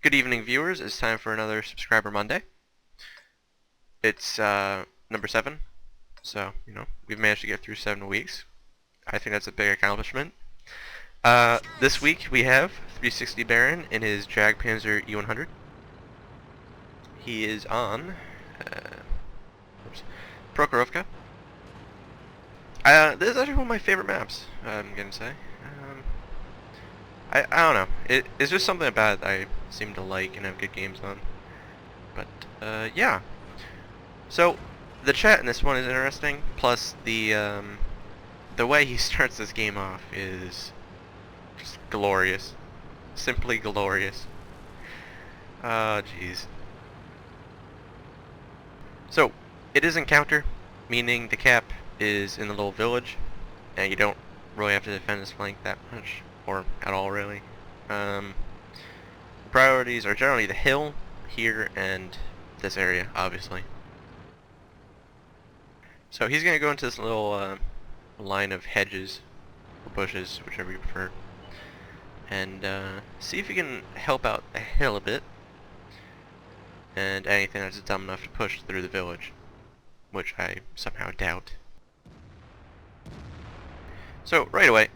Good evening, viewers. It's time for another Subscriber Monday. It's number 7, so, we've managed to get through 7 weeks. I think that's a big accomplishment. This week we have 360 Baron in his Jagdpanzer E100. He is on Prokhorovka. This is actually one of my favorite maps, I'm gonna say. I don't know. It's just something about it that I seem to like and have good games on. But, yeah. So, the chat in this one is interesting, plus the way he starts this game off is just glorious. Simply glorious. Oh, jeez. So, it is encounter, meaning the cap is in the little village, and you don't really have to defend this flank that much, or at all really. Priorities are generally the hill, here, and this area, obviously. So he's gonna go into this little line of hedges, or bushes, whichever you prefer, and see if he can help out the hill a bit, and anything that's dumb enough to push through the village, which I somehow doubt. So, right away,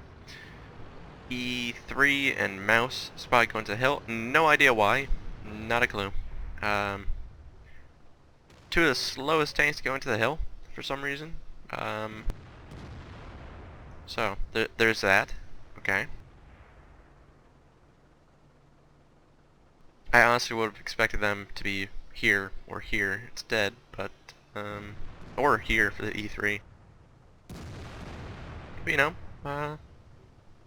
E3 and mouse spot going to the hill. No idea why. Not a clue. Two of the slowest tanks going to the hill for some reason. So, there's that. Okay. I honestly would have expected them to be here or here instead, but, or here for the E3. But,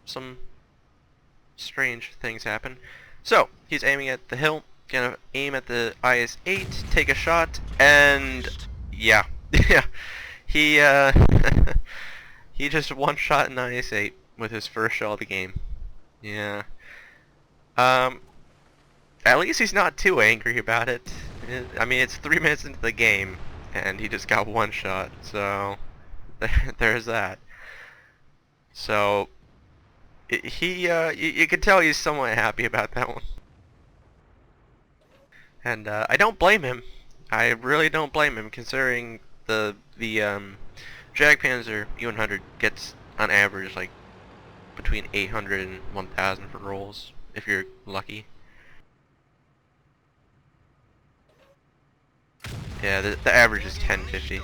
some strange things happen. So, he's aiming at the hill, gonna aim at the IS-8, take a shot, and yeah. Yeah. He he just one-shot an IS-8 with his first shot of the game. Yeah. At least he's not too angry about it. I mean, it's 3 minutes into the game, and he just got one shot, so there's that. So, you can tell he's somewhat happy about that one. And I don't blame him. I really don't blame him, considering the Jagdpanzer E100 gets on average like between 800 and 1,000 for rolls if you're lucky. Yeah, the average is 1050.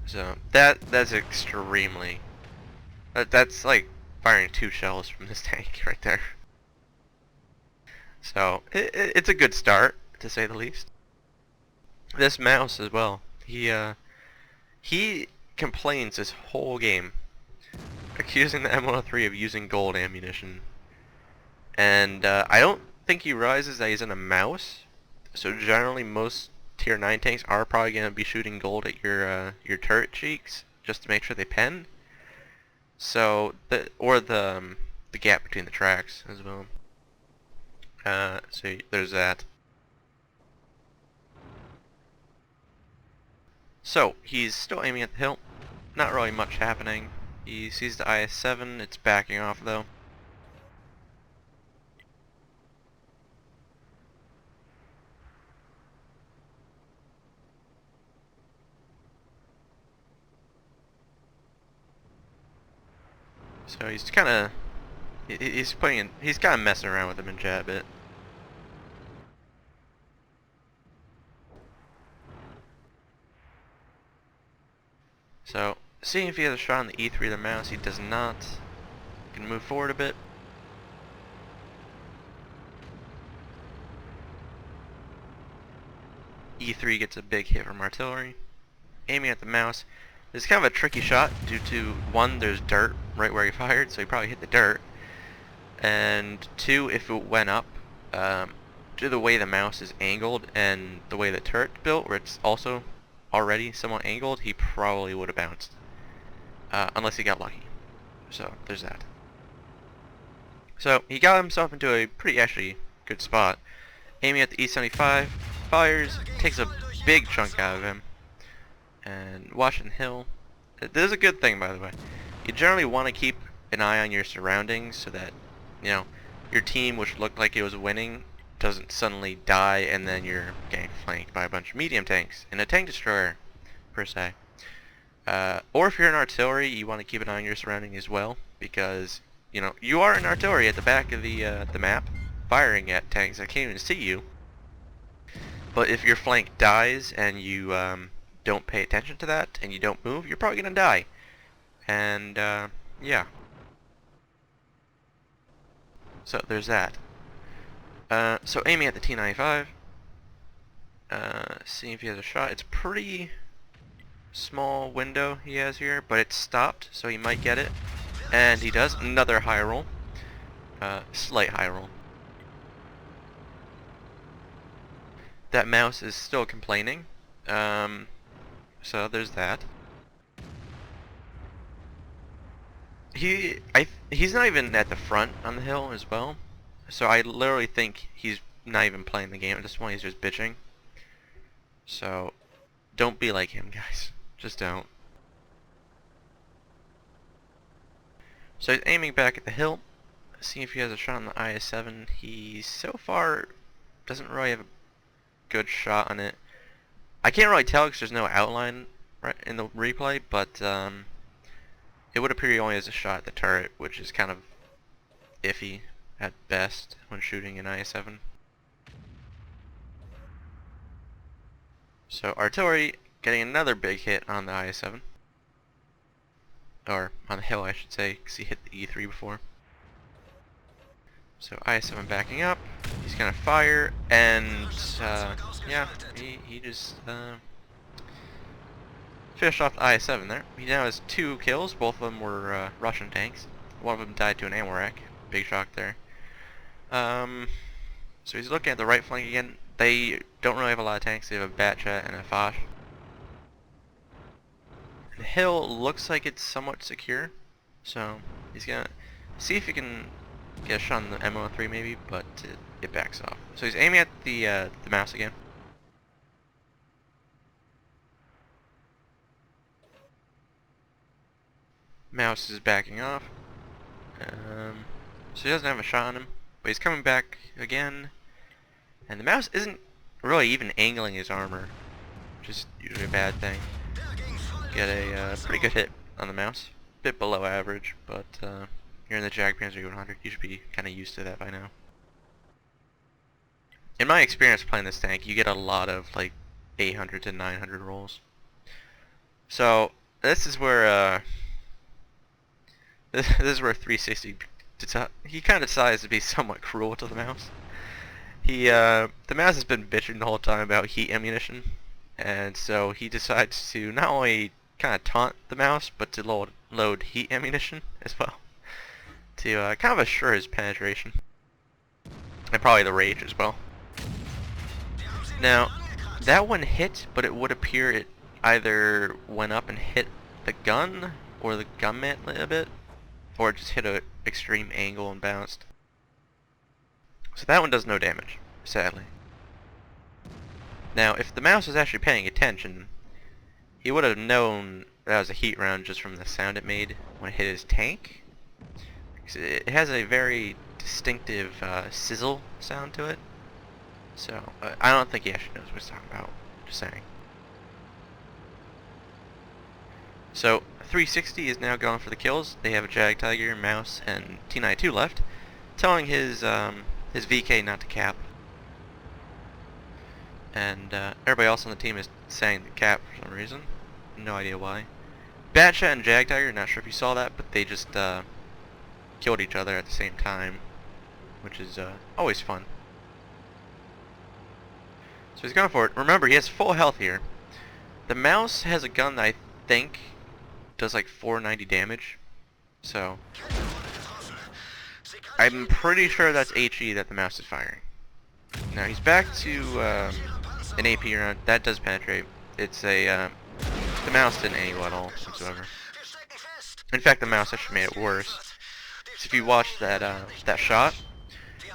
So that's extremely. That's like firing 2 shells from this tank right there. So it's a good start, to say the least. This mouse as well. He complains this whole game, accusing the M103 of using gold ammunition, and I don't think he realizes that he's in a mouse. So generally, most Tier 9 tanks are probably gonna be shooting gold at your turret cheeks just to make sure they pen. So the gap between the tracks as well. So there's that. So he's still aiming at the hill. Not really much happening. He sees the IS-7. It's backing off though. So he's kind of he's kind of messing around with him in chat a bit. So seeing if he has a shot on the E3 of the mouse, he does not. He can move forward a bit. E3 gets a big hit from artillery. Aiming at the mouse. It's kind of a tricky shot due to, one, there's dirt right where he fired, so he probably hit the dirt. And two, if it went up, due to the way the mouse is angled and the way the turret's built, where it's also already somewhat angled, he probably would have bounced. Unless he got lucky. So, there's that. So, he got himself into a pretty actually good spot. Aiming at the E75, fires, takes a big chunk out of him. And watching hill. This is a good thing, by the way. You generally want to keep an eye on your surroundings so that, your team, which looked like it was winning, doesn't suddenly die and then you're getting flanked by a bunch of medium tanks and a tank destroyer, per se. Or if you're in artillery, you want to keep an eye on your surrounding as well, because you know you are in artillery at the back of the map, firing at tanks that can't even see you. But if your flank dies and you don't pay attention to that and you don't move, you're probably gonna die. And yeah. So there's that. So aiming at the T95, seeing if he has a shot. It's pretty small window he has here, but it's stopped, so he might get it. And he does. Another high roll. Slight high roll. That mouse is still complaining. So there's that. He's not even at the front on the hill as well. So I literally think he's not even playing the game at this point, he's just bitching. So don't be like him, guys. Just don't. So he's aiming back at the hill, seeing if he has a shot on the IS-7. He so far doesn't really have a good shot on it. I can't really tell because there's no outline right in the replay, but it would appear he only has a shot at the turret, which is kind of iffy at best when shooting an IS-7. So artillery getting another big hit on the IS-7. Or on the hill, I should say, because he hit the E3 before. So IS-7 backing up. He's gonna fire, and yeah, he just finished off the IS-7 there. He now has 2 kills. Both of them were Russian tanks. One of them died to an ammo rack. Big shock there. So he's looking at the right flank again. They don't really have a lot of tanks. They have a Batchat and a Foch. The hill looks like it's somewhat secure, so he's gonna see if he can get a shot on the MO3 maybe, but it backs off. So he's aiming at the mouse again. Mouse is backing off. So he doesn't have a shot on him, but he's coming back again. And the mouse isn't really even angling his armor, which is usually a bad thing. Get a pretty good hit on the mouse. Bit below average, but you're in the Jagdpanzer 100. You should be kind of used to that by now. In my experience playing this tank, you get a lot of like 800 to 900 rolls. So this is where this is where 360 he kind of decides to be somewhat cruel to the mouse. The mouse has been bitching the whole time about heat ammunition, and so he decides to not only kind of taunt the mouse, but to load heat ammunition as well, to kind of assure his penetration, and probably the rage as well. Now, that one hit, but it would appear it either went up and hit the gun, or the gun mantlet a bit, or it just hit an extreme angle and bounced. So that one does no damage, sadly. Now, if the mouse was actually paying attention, he would have known that was a heat round just from the sound it made when it hit his tank. It has a very distinctive sizzle sound to it. So, I don't think he actually knows what he's talking about. Just saying. So, 360 is now going for the kills. They have a Jagdtiger, Mouse, and T92 left, telling his VK not to cap. And everybody else on the team is saying to cap for some reason. No idea why. Batchat and Jagdtiger, not sure if you saw that, but they just killed each other at the same time, which is always fun. So he's going for it. Remember, he has full health here. The mouse has a gun that I think does like 490 damage. So I'm pretty sure that's HE that the mouse is firing. Now he's back to an AP round. That does penetrate. It's a the mouse didn't angle at all whatsoever. In fact, the mouse actually made it worse. So if you watch that that shot,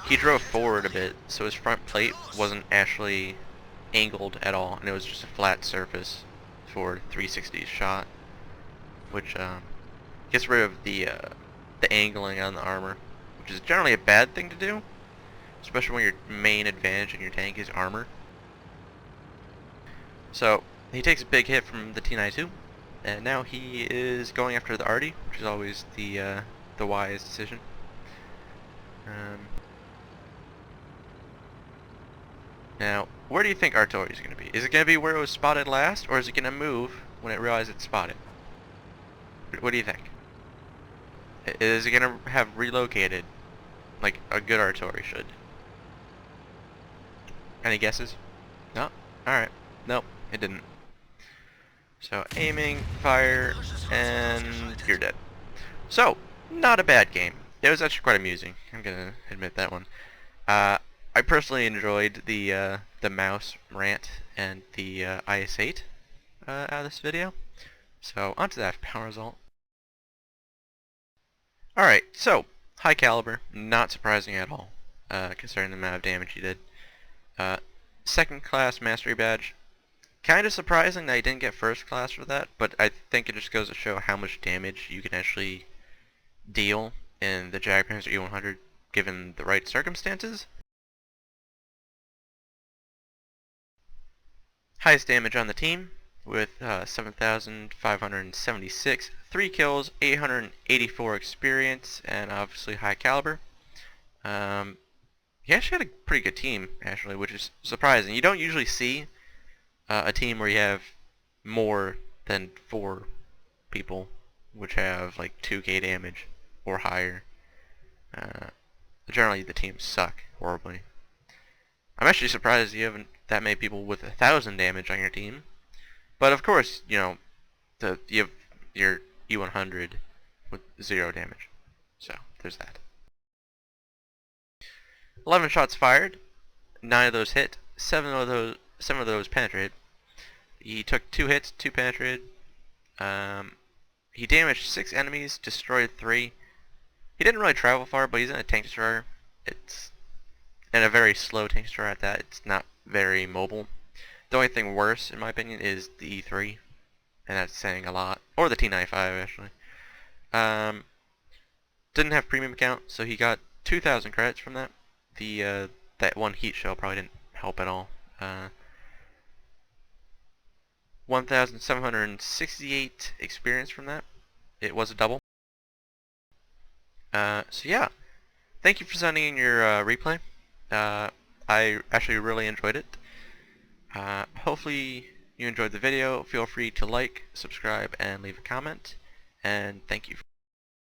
he drove forward a bit, so his front plate wasn't actually angled at all, and it was just a flat surface for 360's shot, which gets rid of the angling on the armor, which is generally a bad thing to do, especially when your main advantage in your tank is armor. So he takes a big hit from the T92, and now he is going after the Artie, which is always the wise decision. Now, where do you think artillery is going to be? Is it going to be where it was spotted last, or is it going to move when it realizes it's spotted? What do you think? Is it going to have relocated like a good artillery should? Any guesses? No? Alright. Nope, it didn't. So, aiming, fire, and you're dead. So, not a bad game. It was actually quite amusing. I'm gonna admit that one. I personally enjoyed the mouse rant and the IS-8 out of this video. So, onto that power result. Alright, so, high caliber, not surprising at all, considering the amount of damage he did. Second class mastery badge, kind of surprising that he didn't get first class for that, but I think it just goes to show how much damage you can actually deal in the Jagdpanzer E100 given the right circumstances. Highest damage on the team with 7,576, 3 kills, 884 experience, and obviously high caliber. He actually had a pretty good team, actually, which is surprising. You don't usually see a team where you have more than 4 people which have like 2k damage or higher. Generally the teams suck horribly. I'm actually surprised you haven't that many people with 1,000 damage on your team. But of course, you know, you have your E100 with 0 damage. So, there's that. 11 shots fired, 9 of those hit, 7 of those penetrated. He took 2 hits, 2 penetrated. He damaged 6 enemies, destroyed 3. He didn't really travel far, but he's in a tank destroyer. It's and a very slow tank destroyer at that. It's not very mobile. The only thing worse, in my opinion, is the E3, and that's saying a lot. Or the T95, actually. Didn't have premium account, so he got 2,000 credits from that. That one heat shell probably didn't help at all. 1,768 experience from that. It was a double. So yeah, thank you for sending in your replay. I actually really enjoyed it. Hopefully you enjoyed the video. Feel free to like, subscribe, and leave a comment. And thank you.